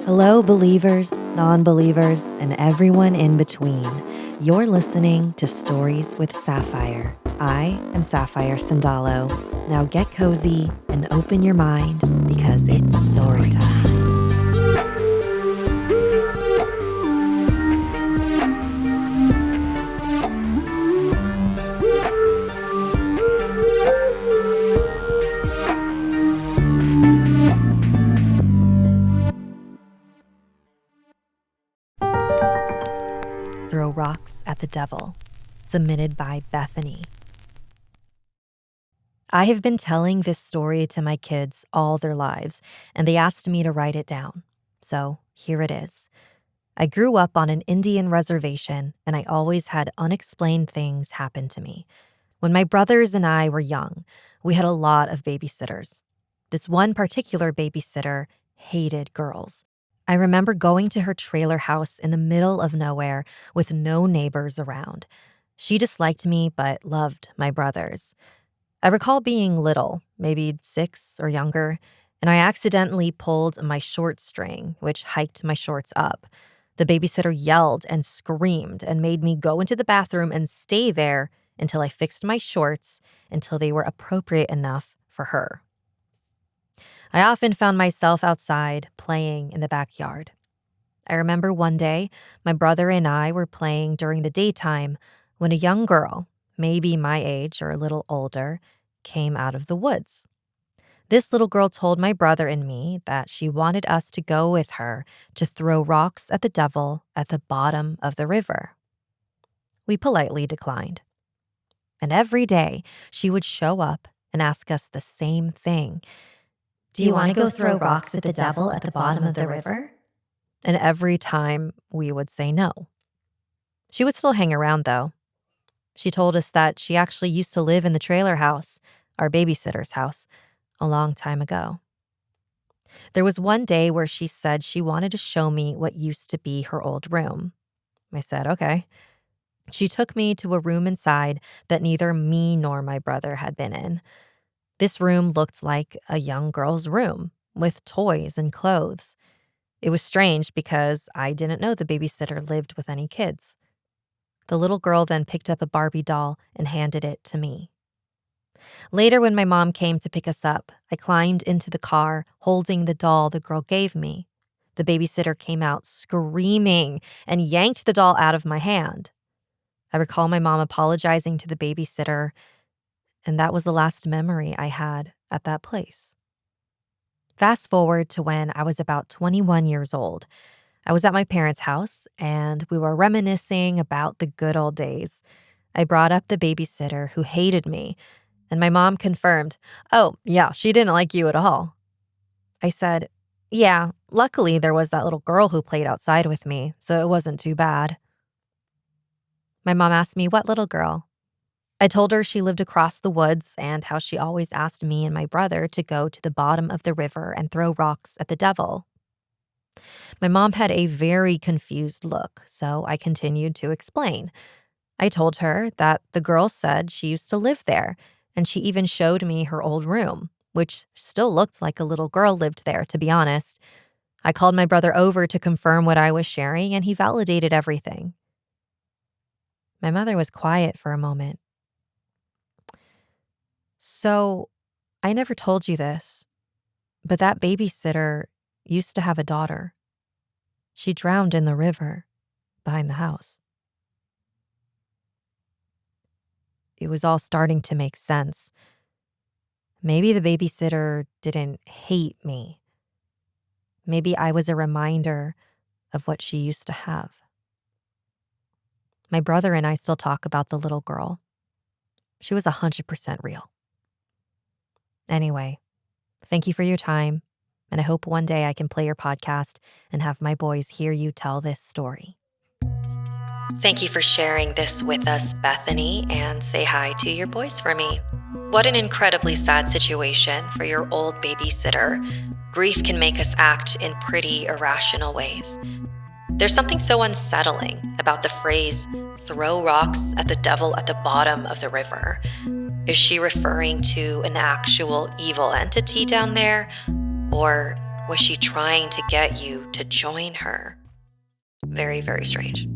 Hello, believers, non-believers, and everyone in between. You're listening to Stories with Sapphire. I am Sapphire Sandalo. Now get cozy and open your mind because it's story time. Throw Rocks at the Devil, submitted by Bethany. I have been telling this story to my kids all their lives, and they asked me to write it down. So here it is. I grew up on an Indian reservation, and I always had unexplained things happen to me. When my brothers and I were young, we had a lot of babysitters. This one particular babysitter hated girls. I remember going to her trailer house in the middle of nowhere with no neighbors around. She disliked me but loved my brothers. I recall being little, maybe 6 or younger, and I accidentally pulled my short string, which hiked my shorts up. The babysitter yelled and screamed and made me go into the bathroom and stay there until I fixed my shorts until they were appropriate enough for her. I often found myself outside playing in the backyard. I remember one day my brother and I were playing during the daytime when a young girl, maybe my age or a little older, came out of the woods. This little girl told my brother and me that she wanted us to go with her to throw rocks at the devil at the bottom of the river. We politely declined. And every day she would show up and ask us the same thing. "Do you want to go throw rocks at the devil at the bottom of the river?" And every time we would say no. She would still hang around, though. She told us that she actually used to live in the trailer house, our babysitter's house, a long time ago. There was one day where she said she wanted to show me what used to be her old room. I said, okay. She took me to a room inside that neither me nor my brother had been in. This room looked like a young girl's room, with toys and clothes. It was strange because I didn't know the babysitter lived with any kids. The little girl then picked up a Barbie doll and handed it to me. Later, when my mom came to pick us up, I climbed into the car holding the doll the girl gave me. The babysitter came out screaming and yanked the doll out of my hand. I recall my mom apologizing to the babysitter, and that was the last memory I had at that place. Fast forward to when I was about 21 years old. I was at my parents' house, and we were reminiscing about the good old days. I brought up the babysitter who hated me, and my mom confirmed, "Oh, yeah, she didn't like you at all." I said, "Yeah, luckily there was that little girl who played outside with me, so it wasn't too bad." My mom asked me, "What little girl?" I told her she lived across the woods and how she always asked me and my brother to go to the bottom of the river and throw rocks at the devil. My mom had a very confused look, so I continued to explain. I told her that the girl said she used to live there, and she even showed me her old room, which still looked like a little girl lived there, to be honest. I called my brother over to confirm what I was sharing, and he validated everything. My mother was quiet for a moment. "So, I never told you this, but that babysitter used to have a daughter. She drowned in the river behind the house." It was all starting to make sense. Maybe the babysitter didn't hate me. Maybe I was a reminder of what she used to have. My brother and I still talk about the little girl. She was 100% real. Anyway, thank you for your time, and I hope one day I can play your podcast and have my boys hear you tell this story. Thank you for sharing this with us, Bethany, and say hi to your boys for me. What an incredibly sad situation for your old babysitter. Grief can make us act in pretty irrational ways. There's something so unsettling about the phrase, "throw rocks at the devil at the bottom of the river." Is she referring to an actual evil entity down there? Or Was she trying to get you to join her? Very, very strange.